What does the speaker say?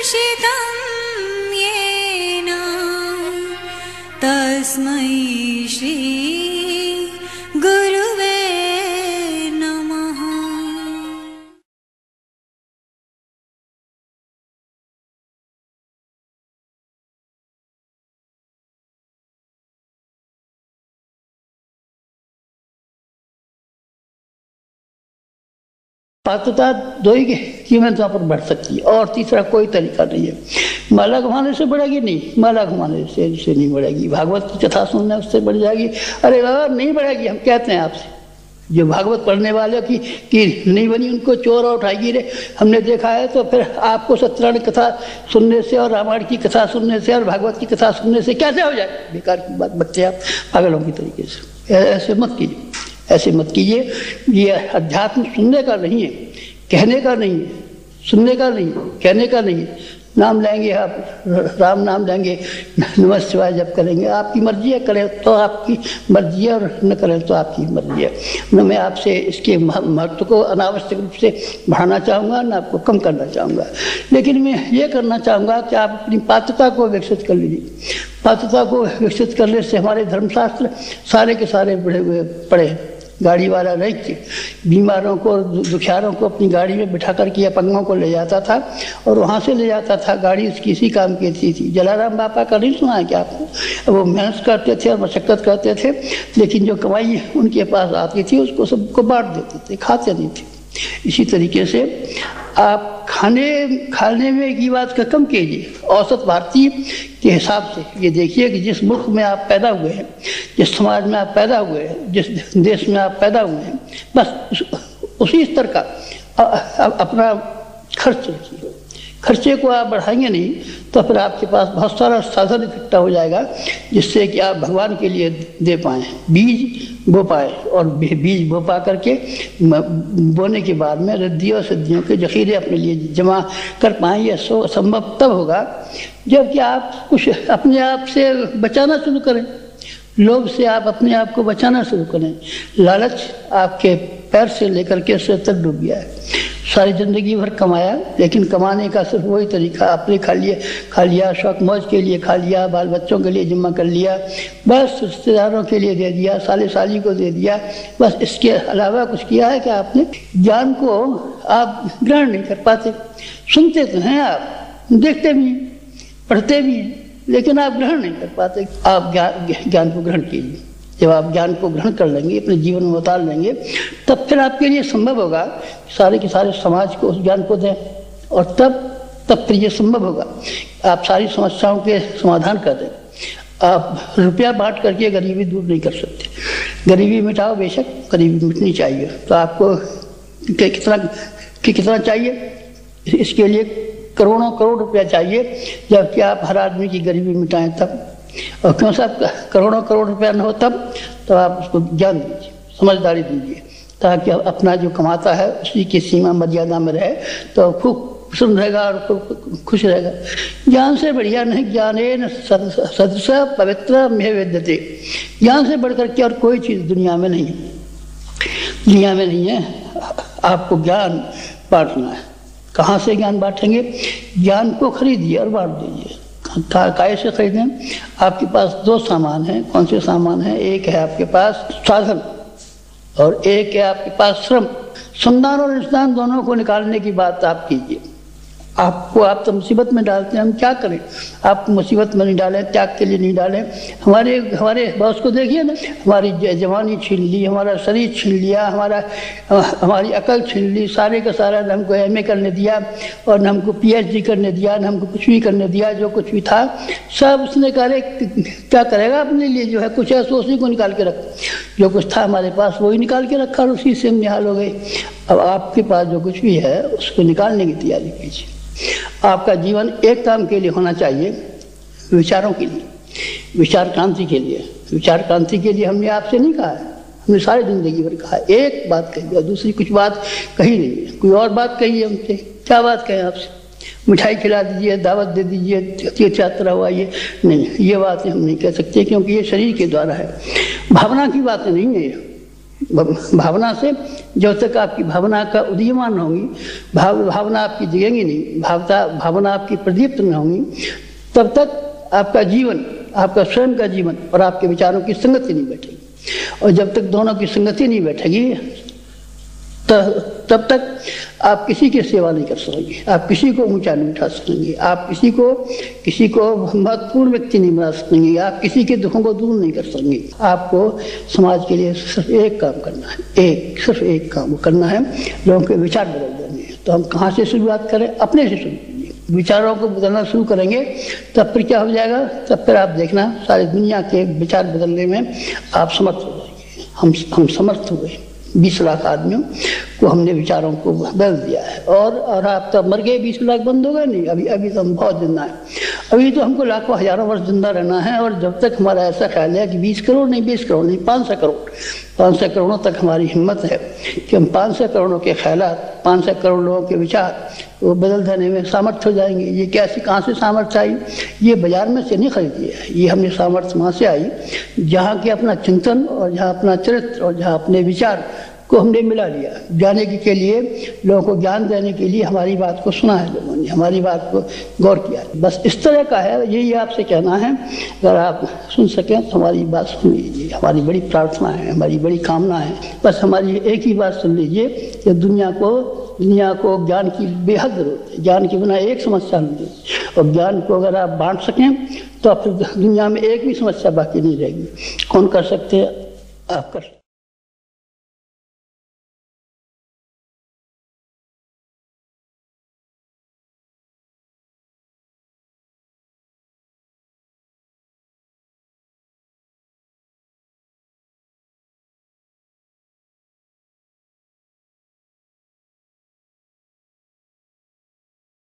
भाषितं येन तस्मै श्री गुरुवे नमः। पात्रता दो ही कीमत वहाँ पर बढ़ सकती है और तीसरा कोई तरीका नहीं है। माला घुमाने से बढ़ेगी नहीं, माला घुमाने से नहीं बढ़ेगी। भागवत की कथा सुनने उससे बढ़ जाएगी। अरे बाबा नहीं बढ़ेगी, हम कहते हैं आपसे। जो भागवत पढ़ने वाले की नहीं बनी उनको चोर और उठाएगी रे, हमने देखा है। तो फिर आपको सत्यनारायण कथा सुनने से और रामायण की कथा सुनने से और भागवत की कथा सुनने से कैसे हो जाए? बेकार की बात बच्चे आप पागलों की तरीके से ऐसे मत कीजिए, ऐसे मत कीजिए। ये अध्यात्म सुनने का नहीं है, कहने का नहीं है, सुनने का नहीं, कहने का नहीं। नाम लेंगे आप, राम नाम लेंगे, नमः शिवाय जप करेंगे, आपकी मर्जी है। करें तो आपकी मर्जी है और न करें तो आपकी मर्जी है। न मैं आपसे इसके महत्व को अनावश्यक रूप से बढ़ाना चाहूँगा, न आपको कम करना चाहूँगा। लेकिन मैं ये करना चाहूँगा कि आप अपनी पात्रता को विकसित कर लीजिए। पात्रता को विकसित करने से हमारे धर्मशास्त्र सारे के सारे बढ़े हुए पड़े हैं। गाड़ी वाला रह के बीमारों को और दुखियारों को अपनी गाड़ी में बिठा करके अपंगों को ले जाता था और वहाँ से ले जाता था। गाड़ी उसकी इसी काम की थी। जलाराम बापा का नहीं सुना है क्या आपको? वो मेहनत करते थे और मशक्क़त करते थे, लेकिन जो कमाई उनके पास आती थी उसको सबको बांट देते थे, खाते नहीं थे। इसी तरीके से आप खाने में की बात का कम कीजिए। औसत भारतीय के हिसाब से ये देखिए कि जिस मुल्क में आप पैदा हुए हैं, जिस समाज में आप पैदा हुए हैं, जिस देश में आप पैदा हुए हैं, बस उसी स्तर का अपना खर्च रखिए। खर्चे को आप बढ़ाएंगे नहीं तो फिर आपके पास बहुत सारा साधन इकट्ठा हो जाएगा जिससे कि आप भगवान के लिए दे पाएँ, बीज बो पाए। और बीज बो पा करके बोने के बाद में रिद्धि और सिद्धियों के जखीरे अपने लिए जमा कर पाएँ। यह संभव तब होगा जबकि आप कुछ अपने आप से बचाना शुरू करें। लोभ से आप अपने आप को बचाना शुरू करें। लालच आपके पैर से लेकर के सिर तक डूब गया है। सारी ज़िंदगी भर कमाया, लेकिन कमाने का सिर्फ वही तरीका, आपने खा लिया, शौक मौज के लिए खा लिया, बाल बच्चों के लिए जमा कर लिया, बस रिश्तेदारों के लिए दे दिया, साले साली को दे दिया, बस। इसके अलावा कुछ किया है कि आपने ज्ञान को आप ग्रहण नहीं कर पाते। सुनते तो हैं आप, देखते भी, पढ़ते भी, लेकिन आप ग्रहण नहीं कर पाते। आप ज्ञान को ग्रहण कीजिए। जब आप ज्ञान को ग्रहण कर लेंगे, अपने जीवन में उतार लेंगे, तब फिर आपके लिए संभव होगा सारे के सारे समाज को उस ज्ञान को दें। और तब फिर ये संभव होगा आप सारी समस्याओं के समाधान कर दें। आप रुपया बांट करके गरीबी दूर नहीं कर सकते। गरीबी मिटाओ, बेशक गरीबी मिटनी चाहिए। तो आपको कितना चाहिए? इसके लिए करोड़ों करोड़ रुपया चाहिए, जबकि आप हर आदमी की गरीबी मिटाएं तब। और क्यों साहब करोड़ों करोड़ रुपया न हो तब? तो आप उसको ज्ञान दीजिए, समझदारी दीजिए, ताकि अपना जो कमाता है उसी की सीमा मर्यादा में रहे तो खूब प्रसन्न रहेगा और खुश रहेगा। ज्ञान से बढ़िया नहीं, ज्ञानेन सदृश पवित्र में विद्यते। ज्ञान से बढ़कर के और कोई चीज़ दुनिया में नहीं है, दुनिया में नहीं है। आपको ज्ञान बांटना है। कहाँ से ज्ञान बांटेंगे? ज्ञान को खरीदिए और बांट दीजिए। काय से खरीदें? आपके पास दो सामान हैं। कौन से सामान हैं? एक है आपके पास साधन और एक है आपके पास श्रम। श्रमदान और निष्दान दोनों को निकालने की बात आप कीजिए। आप तो मुसीबत में डालते हैं, हम क्या करें? आप मुसीबत में नहीं डालें, त्याग के लिए नहीं डालें। हमारे बॉस को देखिए ना, हमारी जवानी छीन ली, हमारा शरीर छीन लिया, हमारी अकल छीन ली, सारे का सारा न हमको MA करने दिया और न हमको PhD करने दिया, न हमको कुछ भी करने दिया। जो कुछ भी था सब उसने करे। क्या करेगा अपने लिए? जो है कुछ है सो उसी को निकाल के रख। जो कुछ था हमारे पास वही निकाल के रखा और उसी से हम निहाल हो गए। अब आपके पास जो कुछ भी है उसको निकालने की तैयारी कीजिए। आपका जीवन एक काम के लिए होना चाहिए, विचारों के लिए, विचार क्रांति के लिए। विचार क्रांति के लिए हमने आपसे नहीं कहा है, हमने सारी जिंदगी भर कहा है। एक बात कही और दूसरी कुछ बात कही नहीं है। कोई और बात कही है हमसे? क्या बात कहें आपसे? मिठाई खिला दीजिए, दावत दे दीजिए, तीर्थ यात्रा हुआ, ये नहीं, ये बातें हम नहीं कह सकते, क्योंकि ये शरीर के द्वारा है, भावना की बातें नहीं है। भावना से। जब तक आपकी भावना का उदीयमान होंगी, भावना आपकी जगेंगी नहीं, भावना आपकी प्रदीप्त नहीं होंगी, तब तक आपका जीवन, आपका स्वयं का जीवन और आपके विचारों की संगति नहीं बैठेगी। और जब तक दोनों की संगति नहीं बैठेगी तब तक आप किसी की सेवा नहीं कर सकेंगे, आप किसी को ऊंचा नहीं उठा सकेंगे, आप किसी को महत्वपूर्ण व्यक्ति नहीं बना सकेंगे, आप किसी के दुखों को दूर नहीं कर सकेंगे। आपको समाज के लिए सिर्फ एक काम करना है, सिर्फ एक काम करना है, लोगों के विचार बदल देने हैं। तो हम कहाँ से शुरुआत करें? अपने से शुरू करेंगे। विचारों को बदलना शुरू करेंगे तब फिर क्या हो जाएगा? तब फिर आप देखना सारी दुनिया के विचार बदलने में आप समर्थ हो जाएंगे। हम समर्थ हुए, 20 लाख आदमियों को हमने विचारों को बदल दिया है। और आप तब मर गए, 20 लाख बंद हो गए? नहीं, अभी तो हम बहुत जिंदा हैं। अभी तो हमको लाखों हजारों वर्ष जिंदा रहना है। और जब तक हमारा ऐसा ख्याल है कि 20 करोड़ नहीं, 500 करोड़ों तक हमारी हिम्मत है कि हम 500 करोड़ों के ख्यालात, 500 करोड़ लोगों के विचार वो बदल देने में सामर्थ्य हो जाएंगे। ये कहाँ से सामर्थ्य आई? ये बाजार में से नहीं खरीदी है, ये हमने सामर्थ्य वहाँ से आई जहाँ के अपना चिंतन और जहाँ अपना चरित्र और जहाँ अपने विचार को हमने मिला लिया। जाने के लिए, लोगों को ज्ञान देने के लिए हमारी बात को सुना है, लोगों ने हमारी बात को गौर किया है। बस इस तरह का है, यही आपसे कहना है। अगर आप सुन सकें तो हमारी बात सुन लीजिए, हमारी बड़ी प्रार्थना है, हमारी बड़ी कामना है। बस हमारी एक ही बात सुन लीजिए कि दुनिया को ज्ञान की बेहद जरूरत है। ज्ञान के बिना एक समस्या नहीं है, और ज्ञान को अगर आप बांट सकें तो फिर दुनिया में एक भी समस्या बाकी नहीं रहेगी। कौन कर सकते हैं? आप कर सकते हैं।